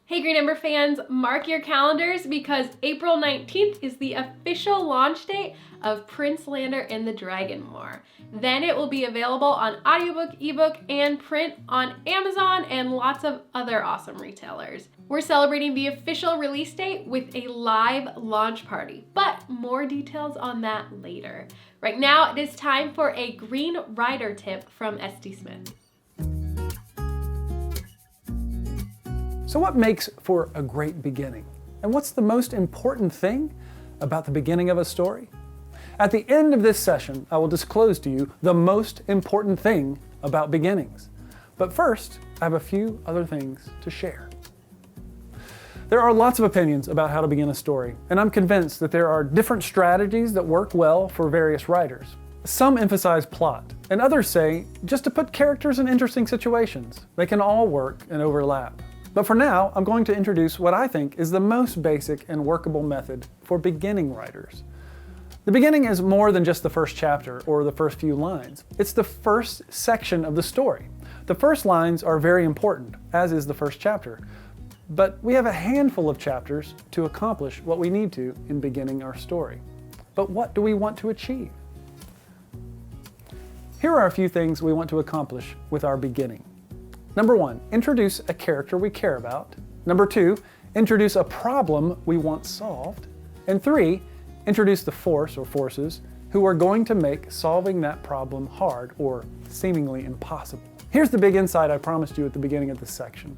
Hey Green Ember fans, mark your calendars because April 19th is the official launch date of Prince-Lander and the Dragon War. Then it will be available on audiobook, ebook, and print on Amazon and lots of other awesome retailers. We're celebrating the official release date with a live launch party, but more details on that later. Right now, it is time for a Green Rider tip from SD Smith. So what makes for a great beginning? And what's the most important thing about the beginning of a story? At the end of this session, I will disclose to you the most important thing about beginnings. But first, I have a few other things to share. There are lots of opinions about how to begin a story, and I'm convinced that there are different strategies that work well for various writers. Some emphasize plot, and others say just to put characters in interesting situations. They can all work and overlap. But for now, I'm going to introduce what I think is the most basic and workable method for beginning writers. The beginning is more than just the first chapter or the first few lines. It's the first section of the story. The first lines are very important, as is the first chapter. But we have a handful of chapters to accomplish what we need to in beginning our story. But what do we want to achieve? Here are a few things we want to accomplish with our beginning. Number 1, introduce a character we care about. Number 2, introduce a problem we want solved. And 3, introduce the force or forces who are going to make solving that problem hard or seemingly impossible. Here's the big insight I promised you at the beginning of this section.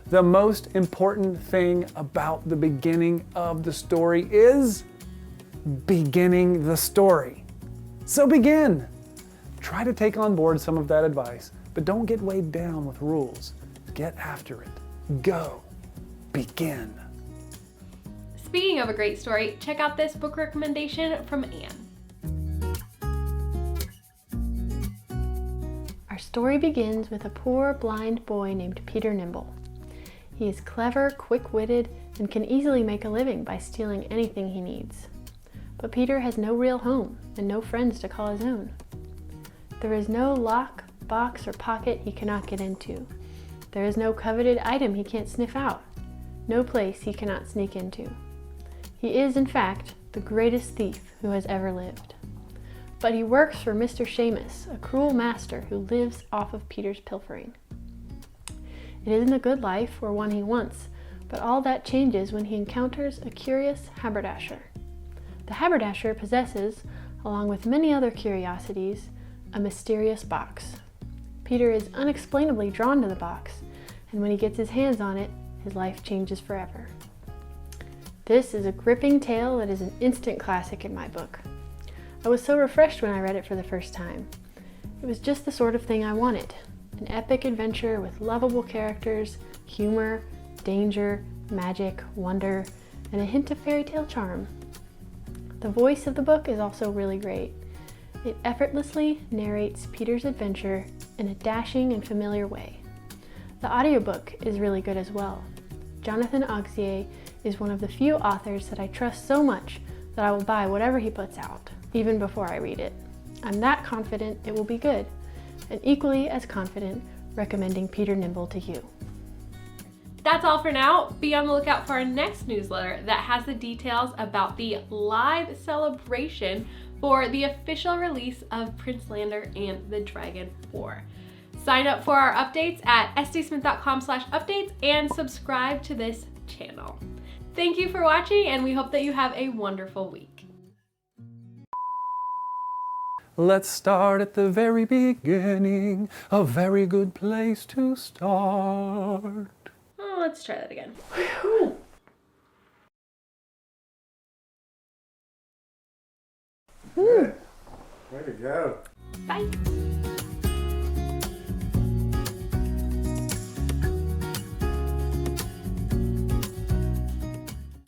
The most important thing about the beginning of the story is beginning the story. So begin! Try to take on board some of that advice, but don't get weighed down with rules. Get after it. Go. Begin. Speaking of a great story, check out this book recommendation from Anne. Our story begins with a poor blind boy named Peter Nimble. He is clever, quick-witted, and can easily make a living by stealing anything he needs. But Peter has no real home and no friends to call his own. There is no lock, box, or pocket he cannot get into. There is no coveted item he can't sniff out. No place he cannot sneak into. He is, in fact, the greatest thief who has ever lived. But he works for Mr. Seamus, a cruel master who lives off of Peter's pilfering. It isn't a good life or one he wants, but all that changes when he encounters a curious haberdasher. The haberdasher possesses, along with many other curiosities, a mysterious box. Peter is unexplainably drawn to the box, and when he gets his hands on it, his life changes forever. This is a gripping tale that is an instant classic in my book. I was so refreshed when I read it for the first time. It was just the sort of thing I wanted. An epic adventure with lovable characters, humor, danger, magic, wonder, and a hint of fairy tale charm. The voice of the book is also really great. It effortlessly narrates Peter's adventure in a dashing and familiar way. The audiobook is really good as well. Jonathan Auxier is one of the few authors that I trust so much that I will buy whatever he puts out, even before I read it. I'm that confident it will be good, and equally as confident recommending Peter Nimble to you. That's all for now. Be on the lookout for our next newsletter that has the details about the live celebration for the official release of Prince-Lander and the Dragon War. Sign up for our updates at sdsmith.com/updates and subscribe to this channel. Thank you for watching, and we hope that you have a wonderful week. Let's start at the very beginning, a very good place to start. Oh, let's try that again. Good. Way to go. Bye.